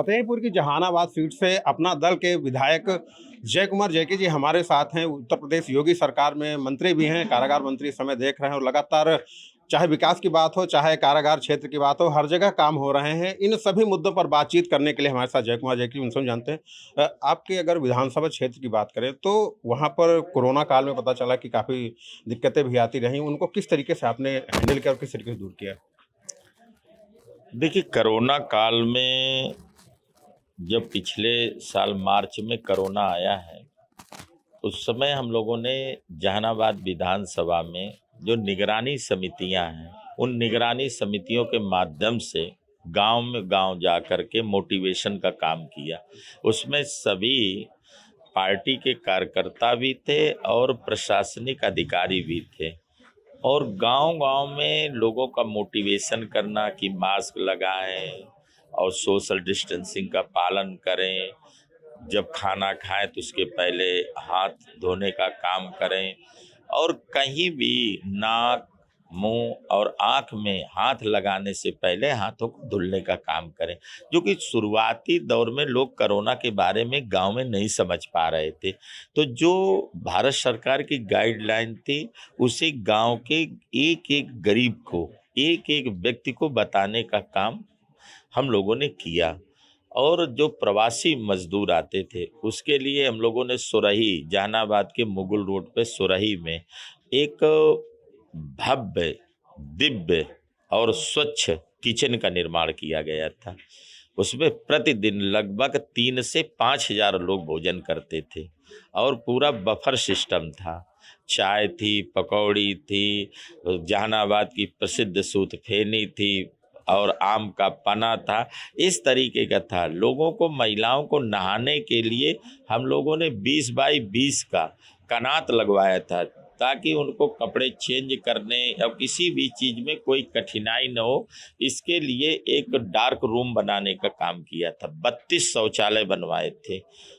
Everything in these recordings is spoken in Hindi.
फतेहपुर की जहानाबाद सीट से अपना दल के विधायक जय कुमार जैकी जी हमारे साथ हैं। उत्तर प्रदेश योगी सरकार में मंत्री भी हैं, कारागार मंत्री इस समय देख रहे हैं और लगातार चाहे विकास की बात हो, चाहे कारागार क्षेत्र की बात हो, हर जगह काम हो रहे हैं। इन सभी मुद्दों पर बातचीत करने के लिए हमारे साथ जय कुमार जैकी, उनसे हम जानते हैं। आपके अगर विधानसभा क्षेत्र की बात करें तो वहाँ पर कोरोना काल में पता चला कि काफ़ी दिक्कतें भी आती रहीं। उनको किस तरीके से आपने हैंडल किया और किस तरीके से दूर किया? देखिए, कोरोना काल में जब पिछले साल मार्च में कोरोना आया है, उस समय हम लोगों ने जहानाबाद विधानसभा में जो निगरानी समितियां हैं, उन निगरानी समितियों के माध्यम से गांव में गांव जा कर के मोटिवेशन का काम किया। उसमें सभी पार्टी के कार्यकर्ता भी थे और प्रशासनिक अधिकारी भी थे, और गांव-गांव में लोगों का मोटिवेशन करना कि मास्क लगाएं और सोशल डिस्टेंसिंग का पालन करें, जब खाना खाएं तो उसके पहले हाथ धोने का काम करें, और कहीं भी नाक, मुंह और आँख में हाथ लगाने से पहले हाथों को धुलने का काम करें। जो कि शुरुआती दौर में लोग कोरोना के बारे में गांव में नहीं समझ पा रहे थे, तो जो भारत सरकार की गाइडलाइन थी उसे गांव के एक एक गरीब को, एक एक व्यक्ति को बताने का काम हम लोगों ने किया। और जो प्रवासी मजदूर आते थे उसके लिए हम लोगों ने सुरही, जहानाबाद के मुगल रोड पे सुरही में एक भव्य, दिव्य और स्वच्छ किचन का निर्माण किया गया था। उसमें प्रतिदिन लगभग 3 से 5 हजार लोग भोजन करते थे और पूरा बफर सिस्टम था। चाय थी, पकौड़ी थी, जहानाबाद की प्रसिद्ध सूत फेनी थी और आम का पना था। इस तरीके का था। लोगों को, महिलाओं को नहाने के लिए हम लोगों ने 20 बाई 20 का कनात लगवाया था, ताकि उनको कपड़े चेंज करने या किसी भी चीज़ में कोई कठिनाई न हो। इसके लिए एक डार्क रूम बनाने का काम किया था। 32 शौचालय बनवाए थे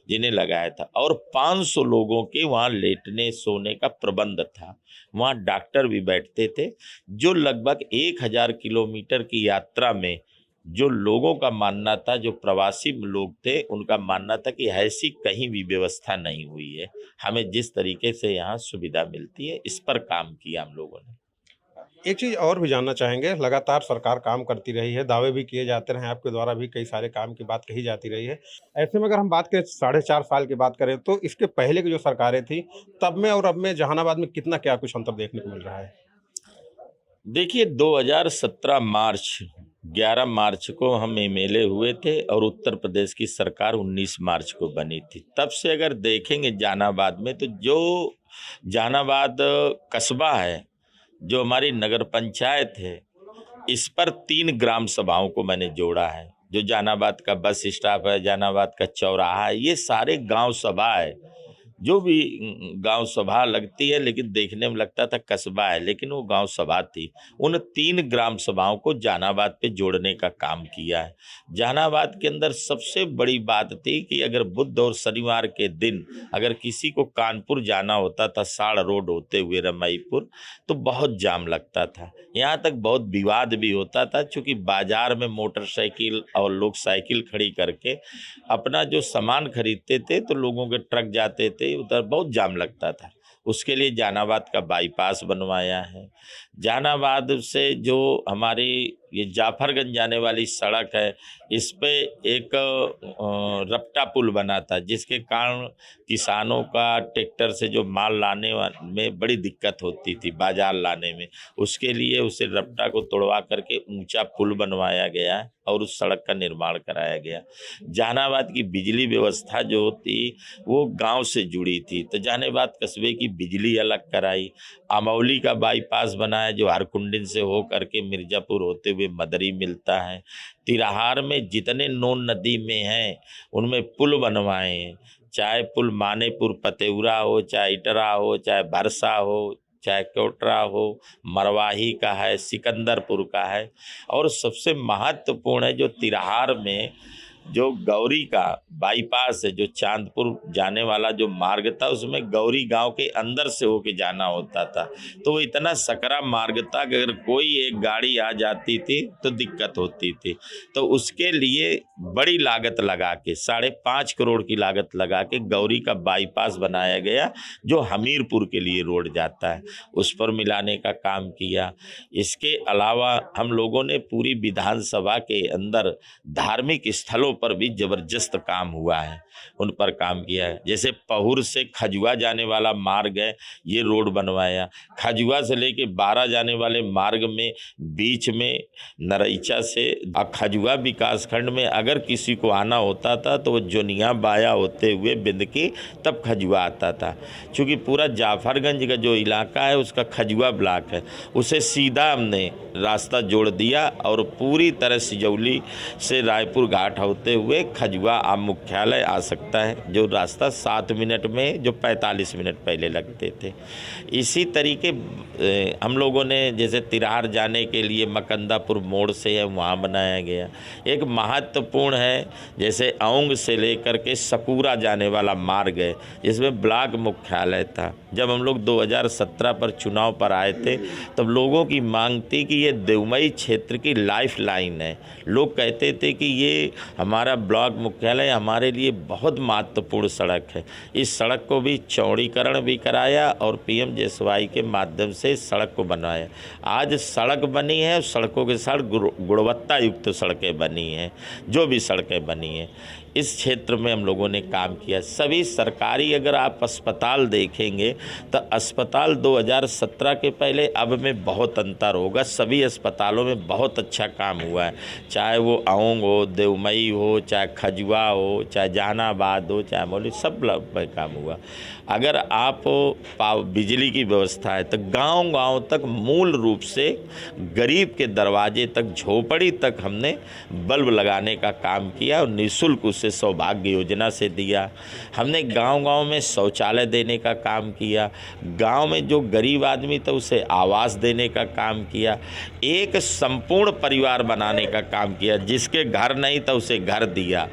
जिन्हें लगाया था, और 500 लोगों के वहाँ लेटने सोने का प्रबंध था। वहाँ डॉक्टर भी बैठते थे। जो लगभग 1000 किलोमीटर की यात्रा में जो लोगों का मानना था, जो प्रवासी लोग थे, उनका मानना था कि ऐसी कहीं भी व्यवस्था नहीं हुई है। हमें जिस तरीके से यहाँ सुविधा मिलती है, इस पर काम किया हम लोगों ने। एक चीज़ और भी जानना चाहेंगे, लगातार सरकार काम करती रही है, दावे भी किए जाते रहे हैं, आपके द्वारा भी कई सारे काम की बात कही जाती रही है। ऐसे में अगर हम बात करें 4.5 साल की बात करें तो इसके पहले की जो सरकारें थी, तब में और अब में जहानाबाद में कितना क्या कुछ अंतर देखने को मिल रहा है? देखिए, 2017 मार्च 11 मार्च को हम एमएलए हुए थे और उत्तर प्रदेश की सरकार 19 मार्च को बनी थी। तब से अगर देखेंगे जहानाबाद में, तो जो जहानाबाद कस्बा है, जो हमारी नगर पंचायत है, इस पर 3 ग्राम सभाओं को मैंने जोड़ा है। जो जहानाबाद का बस स्टॉप है, जहानाबाद का चौराहा है, ये सारे गांव सभा है। जो भी गांव सभा लगती है, लेकिन देखने में लगता था कस्बा है, लेकिन वो गांव सभा थी। उन 3 ग्राम सभाओं को जहानाबाद पे जोड़ने का काम किया है। जहानाबाद के अंदर सबसे बड़ी बात थी कि अगर बुध और शनिवार के दिन अगर किसी को कानपुर जाना होता था, साड़ रोड होते हुए रमईपुर, तो बहुत जाम लगता था। यहाँ तक बहुत विवाद भी होता था, क्योंकि बाजार में मोटरसाइकिल और लोग साइकिल खड़ी करके अपना जो सामान खरीदते थे, तो लोगों के ट्रक जाते थे, उधर बहुत जाम लगता था। उसके लिए जहानाबाद का बाईपास बनवाया है। जहानाबाद से जो हमारी ये जाफरगंज जाने वाली सड़क है, इस पे एक रपटा पुल बना था, जिसके कारण किसानों का ट्रैक्टर से जो माल लाने में बड़ी दिक्कत होती थी बाजार लाने में। उसके लिए उसे रपटा को तोड़वा करके ऊंचा पुल बनवाया गया है और उस सड़क का निर्माण कराया गया। जहानाबाद की बिजली व्यवस्था जो थी वो गांव से जुड़ी थी, तो जहानाबाद कस्बे की बिजली अलग कराई। अमौली का बाईपास बनाया, जो हरकुंडिन से हो करके मिर्जापुर होते हुए मदरी मिलता है। तिराहार में जितने नोन नदी में हैं उनमें पुल बनवाए हैं, चाहे पुल मानेपुर पतेउरा हो, चाहे इटरा हो, चाहे भरसा हो, चाहे कोटरा हो, मरवाही का है, सिकंदरपुर का है। और सबसे महत्वपूर्ण है जो तिराहार में जो गौरी का बाईपास है, जो चांदपुर जाने वाला जो मार्ग था, उसमें गौरी गांव के अंदर से होके जाना होता था। तो वो इतना सकरा मार्ग था कि अगर कोई एक गाड़ी आ जाती थी तो दिक्कत होती थी। तो उसके लिए बड़ी लागत लगा के 5.5 करोड़ की लागत लगा के गौरी का बाईपास बनाया गया, जो हमीरपुर के लिए रोड जाता है, उस पर मिलाने का काम किया। इसके अलावा हम लोगों ने पूरी विधानसभा के अंदर धार्मिक स्थलों पर भी जबरदस्त काम हुआ है, उन पर काम किया है। जैसे पहुर से खजुआ जाने वाला मार्ग है, ये रोड बनवाया। खजुआ से लेके 12 जाने वाले मार्ग में बीच में नरैचा से खजुआ विकास खंड में अगर किसी को आना होता था तो वो जोनिया बाया होते हुए बिंदकी तब खजुआ आता था। चूँकि पूरा जाफरगंज का जो इलाका है उसका खजुआ ब्लॉक है, उसे सीधा हमने रास्ता जोड़ दिया और पूरी तरह सिजौली से रायपुर घाट होते हुए खजुआ आम मुख्यालय आ सकता है, जो रास्ता 7 मिनट में जो 45 मिनट पहले लगते थे। इसी तरीके हम लोगों ने जैसे तिरार जाने के लिए मकंदापुर मोड़ से है, वहाँ बनाया गया। एक महत्वपूर्ण है जैसे औंग से लेकर के सकूरा जाने वाला मार्ग है, जिसमें ब्लॉक मुख्यालय था। जब हम लोग 2017 पर चुनाव पर आए थे तब लोगों की मांग थी कि ये देवमई क्षेत्र की लाइफ लाइन है। लोग कहते थे कि ये हमारा ब्लॉक मुख्यालय हमारे लिए बहुत महत्वपूर्ण सड़क है। इस सड़क को भी चौड़ीकरण भी कराया और PMJSY के माध्यम से सड़क को बनवाया। आज सड़क बनी है, सड़कों के साथ गुणवत्ता युक्त सड़कें बनी हैं। जो भी सड़कें बनी हैं इस क्षेत्र में हम लोगों ने काम किया। सभी सरकारी अगर आप अस्पताल देखेंगे तो अस्पताल 2017 के पहले अब में बहुत अंतर होगा। सभी अस्पतालों में बहुत अच्छा काम हुआ है, चाहे वो औंग हो, देवमई हो, चाहे खजुआ हो, चाहे जहानाबाद हो, चाहे मौली, सब में काम हुआ। अगर आप बिजली की व्यवस्था है तो गांव-गांव तक मूल रूप से गरीब के दरवाजे तक, झोपड़ी तक हमने बल्ब लगाने का काम किया और निःशुल्क उसे सौभाग्य योजना से दिया। हमने गांव-गांव में शौचालय देने का काम किया। गांव में जो गरीब आदमी था उसे आवास देने का काम किया। एक संपूर्ण परिवार बनाने का काम किया। जिसके घर नहीं था उसे घर दिया,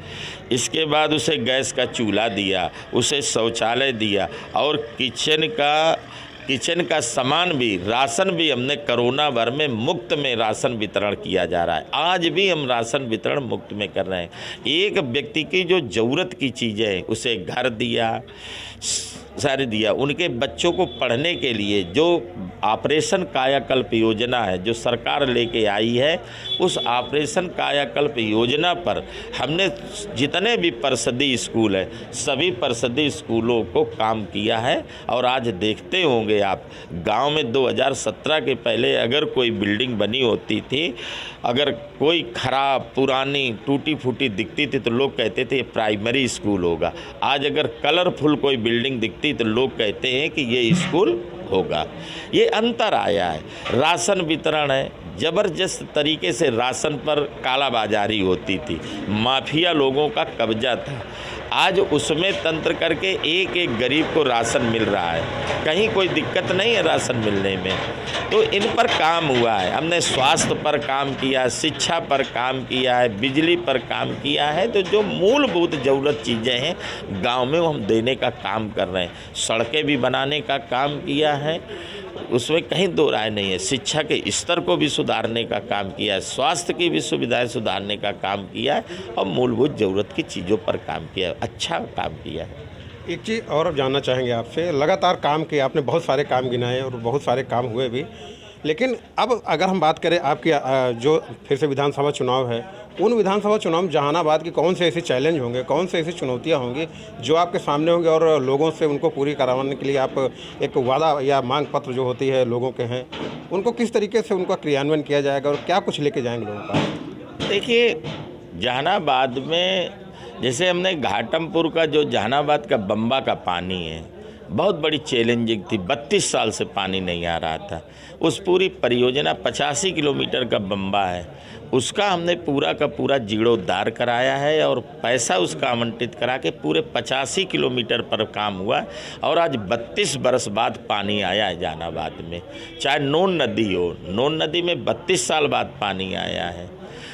इसके बाद उसे गैस का चूल्हा दिया, उसे शौचालय दिया और किचन का सामान भी, राशन भी हमने कोरोना भर में मुफ्त में राशन वितरण किया जा रहा है। आज भी हम राशन वितरण मुफ्त में कर रहे हैं। एक व्यक्ति की जो ज़रूरत की चीज़ें हैं उसे घर दिया, सारे दिया। उनके बच्चों को पढ़ने के लिए जो ऑपरेशन कायाकल्प योजना है जो सरकार लेके आई है, उस ऑपरेशन कायाकल्प योजना पर हमने जितने भी परिषदीय स्कूल है सभी परिषदीय स्कूलों को काम किया है। और आज देखते होंगे आप, गांव में 2017 के पहले अगर कोई बिल्डिंग बनी होती थी, अगर कोई खराब पुरानी टूटी फूटी दिखती थी तो लोग कहते थे ये प्राइमरी स्कूल होगा। आज अगर कलरफुल कोई बिल्डिंग दिखती तो लोग कहते हैं कि ये स्कूल होगा। ये अंतर आया है। राशन वितरण है, ज़बरदस्त तरीके से राशन पर कालाबाजारी होती थी, माफिया लोगों का कब्जा था। आज उसमें तंत्र करके एक एक गरीब को राशन मिल रहा है, कहीं कोई दिक्कत नहीं है राशन मिलने में। तो इन पर काम हुआ है। हमने स्वास्थ्य पर काम किया, शिक्षा पर काम किया है, बिजली पर काम किया है। तो जो मूलभूत ज़रूरत चीज़ें हैं गांव में वो हम देने का काम कर रहे हैं। सड़कें भी बनाने का काम किया है, उसमें कहीं दो राय नहीं है। शिक्षा के स्तर को भी सुधारने का काम किया है, स्वास्थ्य की भी सुविधाएं सुधारने का काम किया है और मूलभूत ज़रूरत की चीज़ों पर काम किया है। अच्छा काम किया है। एक चीज़ और अब जानना चाहेंगे आपसे, लगातार काम किया आपने, बहुत सारे काम गिनाए और बहुत सारे काम हुए भी, लेकिन अब अगर हम बात करें आपकी जो फिर से विधानसभा चुनाव है, उन विधानसभा चुनाव में जहानाबाद के कौन से ऐसे चैलेंज होंगे, कौन से ऐसी चुनौतियां होंगी जो आपके सामने होंगे और लोगों से उनको पूरी करवाने के लिए आप एक वादा या मांग पत्र जो होती है लोगों के हैं, उनको किस तरीके से उनका क्रियान्वयन किया जाएगा और क्या कुछ लेके जाएंगे लोगों का? देखिए, जहानाबाद में जैसे हमने घाटमपुर का जो जहानाबाद का बम्बा का पानी है, बहुत बड़ी चैलेंजिंग थी। 32 साल से पानी नहीं आ रहा था। उस पूरी परियोजना 85 किलोमीटर का बम्बा है, उसका हमने पूरा का पूरा जीर्णोद्धार कराया है और पैसा उसका आवंटित करा के पूरे 85 किलोमीटर पर काम हुआ। और आज 32 बरस बाद पानी आया है जहानाबाद में। चाहे नोन नदी हो, नोन नदी में 32 साल बाद पानी आया है।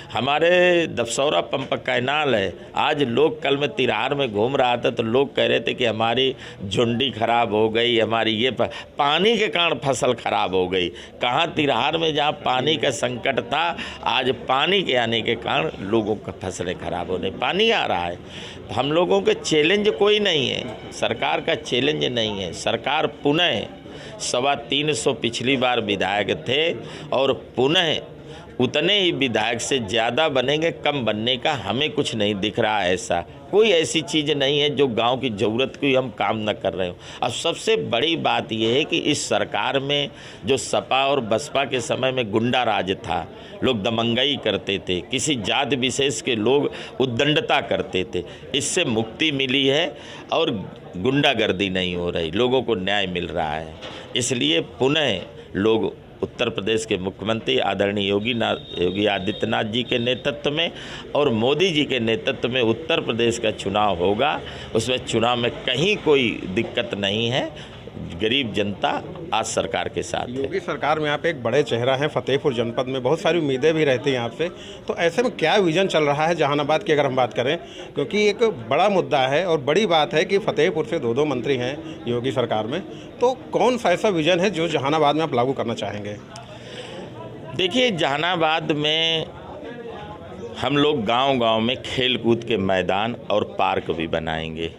हमारे दफसौरा पंप कैनाल है, आज लोग, कल मैं तिरहार में घूम रहा था तो लोग कह रहे थे कि हमारी झुंडी खराब हो गई, हमारी ये पानी के कारण फसल खराब हो गई। कहाँ तिरहार में जहाँ पानी का संकट था, आज पानी के आने के कारण लोगों का फसलें खराब होने, पानी आ रहा है। हम लोगों के चैलेंज कोई नहीं है, सरकार का चैलेंज नहीं है। सरकार पुनः 325 पिछली बार विधायक थे और पुनः उतने ही विधायक से ज़्यादा बनेंगे, कम बनने का हमें कुछ नहीं दिख रहा। ऐसा कोई ऐसी चीज़ नहीं है जो गांव की ज़रूरत की हम काम न कर रहे हो। अब सबसे बड़ी बात यह है कि इस सरकार में जो सपा और बसपा के समय में गुंडा राज था, लोग दमंगई करते थे, किसी जात विशेष के लोग उद्दंडता करते थे, इससे मुक्ति मिली है और गुंडागर्दी नहीं हो रही, लोगों को न्याय मिल रहा है। इसलिए पुनः लोग उत्तर प्रदेश के मुख्यमंत्री आदरणीय योगी आदित्यनाथ जी के नेतृत्व में और मोदी जी के नेतृत्व में उत्तर प्रदेश का चुनाव होगा। उसमें चुनाव में कहीं कोई दिक्कत नहीं है, गरीब जनता आज सरकार के साथ है। योगी सरकार में आप एक बड़े चेहरा हैं, फतेहपुर जनपद में बहुत सारी उम्मीदें भी रहती हैं आपसे, तो ऐसे में क्या विजन चल रहा है जहानाबाद की अगर हम बात करें, क्योंकि एक बड़ा मुद्दा है और बड़ी बात है कि फतेहपुर से 2 मंत्री हैं योगी सरकार में, तो कौन सा ऐसा विजन है जो जहानाबाद में आप लागू करना चाहेंगे? देखिए, जहानाबाद में हम लोग गांव-गांव में खेल कूद के मैदान और पार्क भी बनाएंगे।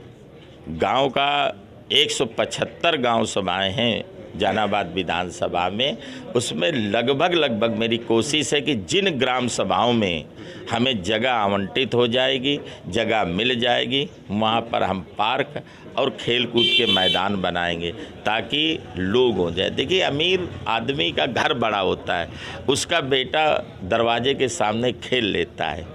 गांव का 175 गांव सभाएं हैं जहानाबाद विधानसभा में, उसमें लगभग मेरी कोशिश है कि जिन ग्राम सभाओं में हमें जगह आवंटित हो जाएगी, जगह मिल जाएगी, वहाँ पर हम पार्क और खेल कूद के मैदान बनाएंगे ताकि लोग हो जाए। देखिए, अमीर आदमी का घर बड़ा होता है, उसका बेटा दरवाजे के सामने खेल लेता है,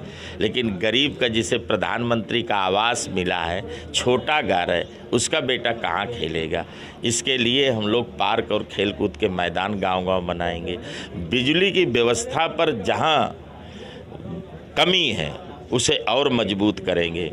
लेकिन गरीब का जिसे प्रधानमंत्री का आवास मिला है, छोटा घर है, उसका बेटा कहाँ खेलेगा। इसके लिए हम लोग पार्क और खेल कूद के मैदान गांव-गांव बनाएंगे। बिजली की व्यवस्था पर जहाँ कमी है उसे और मजबूत करेंगे।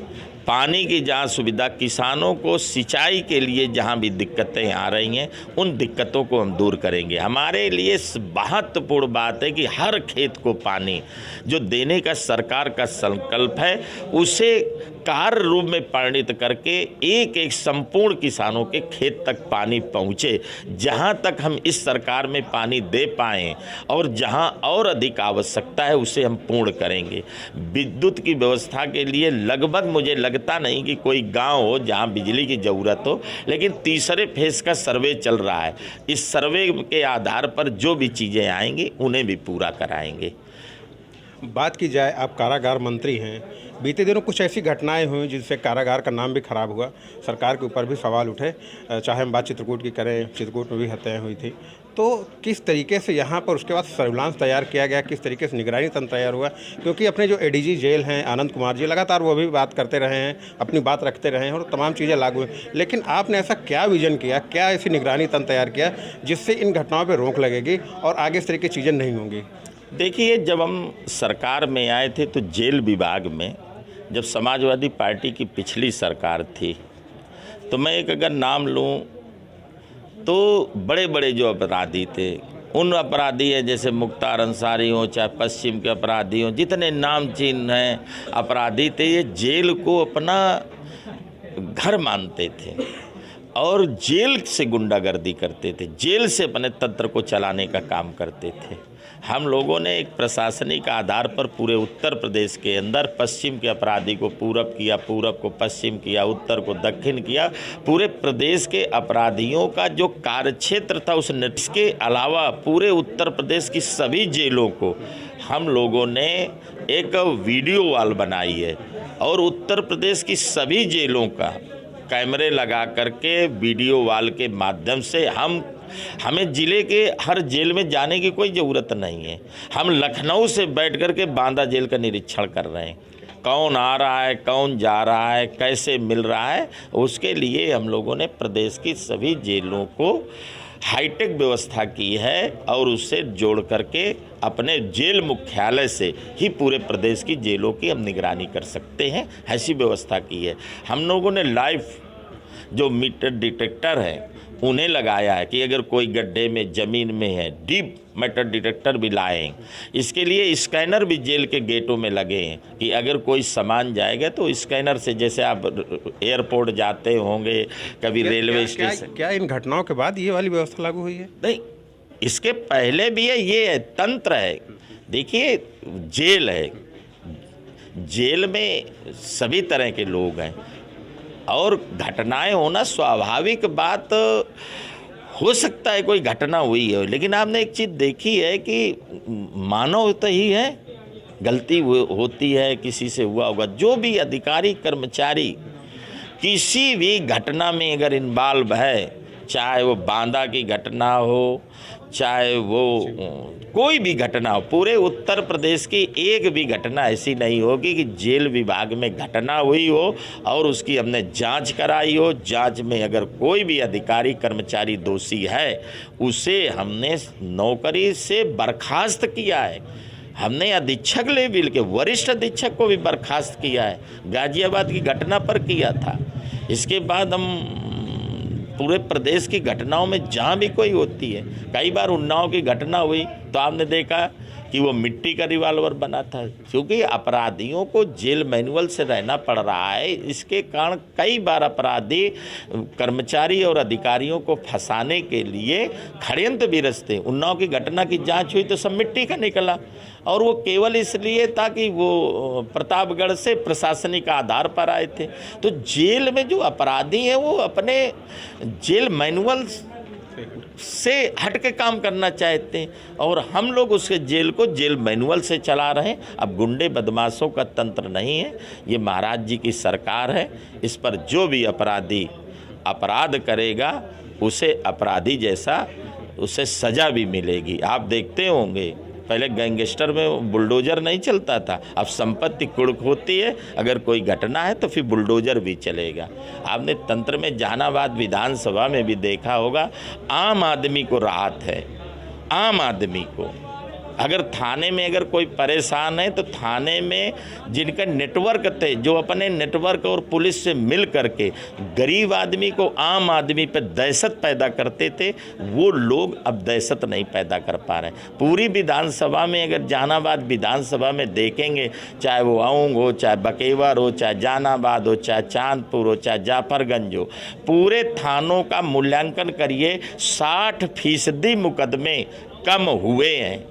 पानी की जहाँ सुविधा, किसानों को सिंचाई के लिए जहाँ भी दिक्कतें आ रही हैं, उन दिक्कतों को हम दूर करेंगे। हमारे लिए महत्वपूर्ण बात है कि हर खेत को पानी जो देने का सरकार का संकल्प है, उसे कार्य रूप में परिणित करके एक एक संपूर्ण किसानों के खेत तक पानी पहुँचे। जहाँ तक हम इस सरकार में पानी दे पाएँ और जहाँ और अधिक आवश्यकता है उसे हम पूर्ण करेंगे। विद्युत की व्यवस्था के लिए लगभग मुझे लगता नहीं कि कोई गांव हो जहां बिजली की ज़रूरत हो, लेकिन तीसरे फेज का सर्वे चल रहा है। इस सर्वे के आधार पर जो भी चीज़ें आएंगी उन्हें भी पूरा कराएंगे। बात की जाए, आप कारागार मंत्री हैं, बीते दिनों कुछ ऐसी घटनाएं हुई जिससे कारागार का नाम भी खराब हुआ, सरकार के ऊपर भी सवाल उठे। चाहे हम बात चित्रकूट की करें, चित्रकूट में भी हत्याएं हुई थी, तो किस तरीके से यहाँ पर उसके बाद सर्विलांस तैयार किया गया, किस तरीके से निगरानी तंत्र तैयार हुआ? क्योंकि अपने जो एडीजी जेल हैं आनंद कुमार जी, लगातार वो भी बात करते रहे हैं, अपनी बात रखते रहे हैं और तमाम चीज़ें लागू हुई, लेकिन आपने ऐसा क्या विजन किया, क्या ऐसी निगरानी तंत्र तैयार किया जिससे इन घटनाओं पर रोक लगेगी और आगे इस तरह की चीज़ें नहीं होंगी? देखिए, जब हम सरकार में आए थे तो जेल विभाग में जब समाजवादी पार्टी की पिछली सरकार थी, तो मैं एक अगर नाम लूँ तो बड़े बड़े जो अपराधी थे, उन अपराधी हैं जैसे मुख्तार अंसारी हो, चाहे पश्चिम के अपराधी हों, जितने नाम चिन्ह हैं अपराधी थे, ये जेल को अपना घर मानते थे और जेल से गुंडागर्दी करते थे, जेल से अपने तंत्र को चलाने का काम करते थे। हम लोगों ने एक प्रशासनिक आधार पर पूरे उत्तर प्रदेश के अंदर पश्चिम के अपराधी को पूरब किया, पूरब को पश्चिम किया, उत्तर को दक्षिण किया। पूरे प्रदेश के अपराधियों का जो कार्यक्षेत्र था उसके अलावा पूरे उत्तर प्रदेश की सभी जेलों को हम लोगों ने एक वीडियो वॉल बनाई है और उत्तर प्रदेश की सभी जेलों का कैमरे लगा करके वीडियो वॉल के माध्यम से हमें ज़िले के हर जेल में जाने की कोई ज़रूरत नहीं है। हम लखनऊ से बैठ कर के बांदा जेल का निरीक्षण कर रहे हैं, कौन आ रहा है, कौन जा रहा है, कैसे मिल रहा है। उसके लिए हम लोगों ने प्रदेश की सभी जेलों को हाईटेक व्यवस्था की है और उससे जोड़ करके अपने जेल मुख्यालय से ही पूरे प्रदेश की जेलों की हम निगरानी कर सकते हैं, ऐसी व्यवस्था की है। हम लोगों ने लाइव जो मीटर डिटेक्टर है उन्हें लगाया है कि अगर कोई गड्ढे में ज़मीन में है डीप मेटल डिटेक्टर भी लाएं। इसके लिए स्कैनर भी जेल के गेटों में लगे हैं कि अगर कोई सामान जाएगा तो स्कैनर से, जैसे आप एयरपोर्ट जाते होंगे कभी रेलवे स्टेशन। क्या इन घटनाओं के बाद ये वाली व्यवस्था लागू हुई है? नहीं, इसके पहले भी है, ये है, तंत्र है। देखिए, जेल है, जेल में सभी तरह के लोग हैं और घटनाएं होना स्वाभाविक बात हो सकता है, कोई घटना हुई है, लेकिन आपने एक चीज़ देखी है कि मानव तो ही है, गलती होती है, किसी से हुआ होगा। जो भी अधिकारी कर्मचारी किसी भी घटना में अगर इन्वॉल्व है, चाहे वो बांदा की घटना हो, चाहे वो कोई भी घटना हो, पूरे उत्तर प्रदेश की एक भी घटना ऐसी नहीं होगी कि जेल विभाग में घटना हुई हो और उसकी हमने जांच कराई हो। जांच में अगर कोई भी अधिकारी कर्मचारी दोषी है, उसे हमने नौकरी से बर्खास्त किया है। हमने अधीक्षक लेवल के वरिष्ठ अधीक्षक को भी बर्खास्त किया है, गाजियाबाद की घटना पर किया था। इसके बाद हम पूरे प्रदेश की घटनाओं में जहाँ भी कोई होती है, कई बार उन्नाव की घटना हुई तो आपने देखा कि वो मिट्टी का रिवॉल्वर बना था, क्योंकि अपराधियों को जेल मैनुअल से रहना पड़ रहा है। इसके कारण कई बार अपराधी कर्मचारी और अधिकारियों को फंसाने के लिए षड्यंत्र भी रचते। उन्नाव की घटना की जांच हुई तो सब मिट्टी का निकला, और वो केवल इसलिए था कि वो प्रतापगढ़ से प्रशासनिक आधार पर आए थे। तो जेल में जो अपराधी हैं वो अपने जेल मैनुअल से हट के काम करना चाहते हैं, और हम लोग उसके जेल को जेल मैनुअल से चला रहे हैं। अब गुंडे बदमाशों का तंत्र नहीं है, ये महाराज जी की सरकार है। इस पर जो भी अपराधी अपराध करेगा उसे अपराधी जैसा उसे सज़ा भी मिलेगी। आप देखते होंगे पहले गैंगस्टर में बुलडोजर नहीं चलता था, अब संपत्ति कुर्क होती है, अगर कोई घटना है तो फिर बुलडोजर भी चलेगा। आपने तंत्र में जहानाबाद विधानसभा में भी देखा होगा, आम आदमी को राहत है। आम आदमी को अगर थाने में अगर कोई परेशान है तो थाने में जिनका नेटवर्क थे, जो अपने नेटवर्क और पुलिस से मिल करके गरीब आदमी को, आम आदमी पर दहशत पैदा करते थे, वो लोग अब दहशत नहीं पैदा कर पा रहे हैं। पूरी विधानसभा में अगर जहानाबाद विधानसभा में देखेंगे, चाहे वो अऊंग हो, चाहे बकेवर हो, चाहे जहानाबाद हो, चाहे चांदपुर हो, चाहे जाफरगंज हो, पूरे थानों का मूल्यांकन करिए, 60% मुकदमे कम हुए हैं।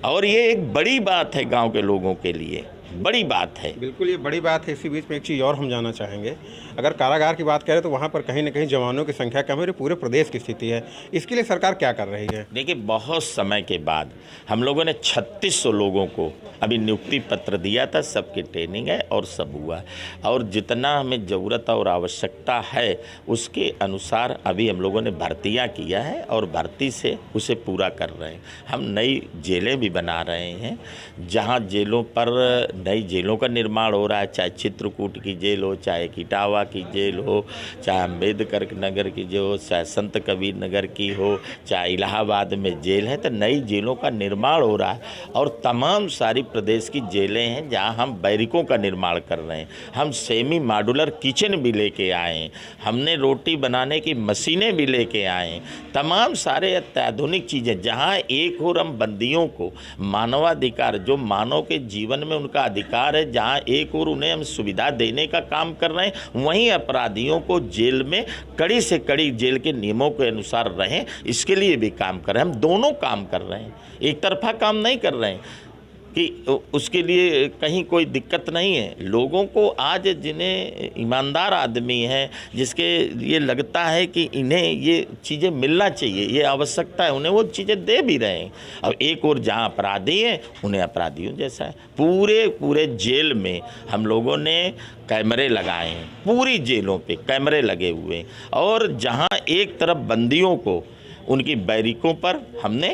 और ये एक बड़ी बात है गांव के लोगों के लिए, बड़ी बात है। बिल्कुल, ये बड़ी बात है। इसी बीच में एक चीज़ और हम जानना चाहेंगे, अगर कारागार की बात करें तो वहाँ पर कहीं न कहीं जवानों की संख्या कम है, पूरे प्रदेश की स्थिति है, इसके लिए सरकार क्या कर रही है? देखिए, बहुत समय के बाद हम लोगों ने 3600 लोगों को अभी नियुक्ति पत्र दिया था, सबकी ट्रेनिंग है और सब हुआ है, और जितना हमें ज़रूरत और आवश्यकता है उसके अनुसार अभी हम लोगों ने भर्तियाँ किया है और भर्ती से उसे पूरा कर रहे हैं। हम नई जेलें भी बना रहे हैं, जहाँ जेलों पर नई जेलों का निर्माण हो रहा है, चाहे चित्रकूट की जेल हो, चाहे इटावा की जेल हो, चाहे अम्बेडकर नगर की जेल हो, चाहे संत कबीर नगर की हो, चाहे इलाहाबाद में जेल है, तो नई जेलों का निर्माण हो रहा है। और तमाम सारी प्रदेश की जेलें हैं जहां हम बैरिकों का निर्माण कर रहे हैं। हम सेमी मॉड्यूलर किचन भी लेके आए हैं, हमने रोटी बनाने की मशीनें भी लेके आए हैं, तमाम सारे अत्याधुनिक चीज़ें, जहां एक और हम बंदियों को मानवाधिकार, जो मानव के जीवन में उनका अधिकार है, जहां एक और उन्हें हम सुविधा देने का काम कर रहे हैं, वहीं अपराधियों को जेल में कड़ी से कड़ी जेल के नियमों के अनुसार रहें, इसके लिए भी काम कर रहे हैं। हम दोनों काम कर रहे हैं, एक तरफा काम नहीं कर रहे हैं कि उसके लिए कहीं कोई दिक्कत नहीं है। लोगों को आज जिन्हें ईमानदार आदमी हैं, जिसके ये लगता है कि इन्हें ये चीज़ें मिलना चाहिए, ये आवश्यकता है, उन्हें वो चीज़ें दे भी रहे हैं। अब एक और जहाँ अपराधी हैं उन्हें अपराधियों जैसा है। पूरे जेल में हम लोगों ने कैमरे लगाए हैं, पूरी जेलों पे कैमरे लगे हुए हैं, और जहाँ एक तरफ बंदियों को उनकी बैरिकों पर हमने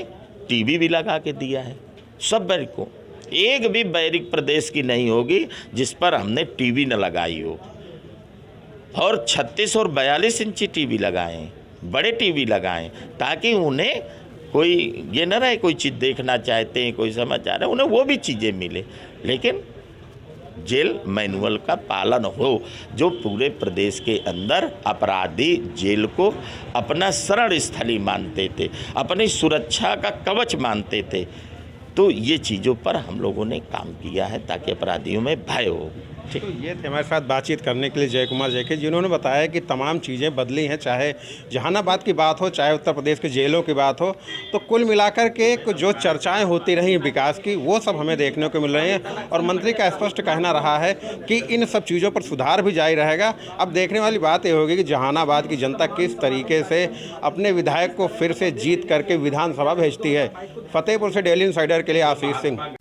टीवी भी लगा के दिया है। सब बैरिकों, एक भी बैरिक प्रदेश की नहीं होगी जिस पर हमने टीवी न लगाई हो, और 36 और 42 इंची टीवी लगाए हैं, बड़े टीवी लगाएं, ताकि उन्हें कोई ये न रहे कोई चीज़ देखना चाहते हैं, कोई समाचार है, उन्हें वो भी चीज़ें मिले। लेकिन जेल मैनुअल का पालन हो, जो पूरे प्रदेश के अंदर अपराधी जेल को अपना शरण स्थली मानते थे, अपनी सुरक्षा का कवच मानते थे। तो ये चीज़ों पर हम लोगों ने काम किया है ताकि अपराधियों में भय हो। तो ये थे हमारे साथ बातचीत करने के लिए जय कुमार जैके, जिन्होंने बताया कि तमाम चीज़ें बदली हैं, चाहे जहानाबाद की बात हो, चाहे उत्तर प्रदेश के जेलों की बात हो। तो कुल मिलाकर के जो चर्चाएं होती रही विकास की, वो सब हमें देखने को मिल रही हैं। और मंत्री का स्पष्ट कहना रहा है कि इन सब चीज़ों पर सुधार भी जारी रहेगा। अब देखने वाली बात ये होगी कि जहानाबाद की जनता किस तरीके से अपने विधायक को फिर से जीत करके विधानसभा भेजती है। फतेहपुर से डेली इंसाइडर के लिए आशीष सिंह।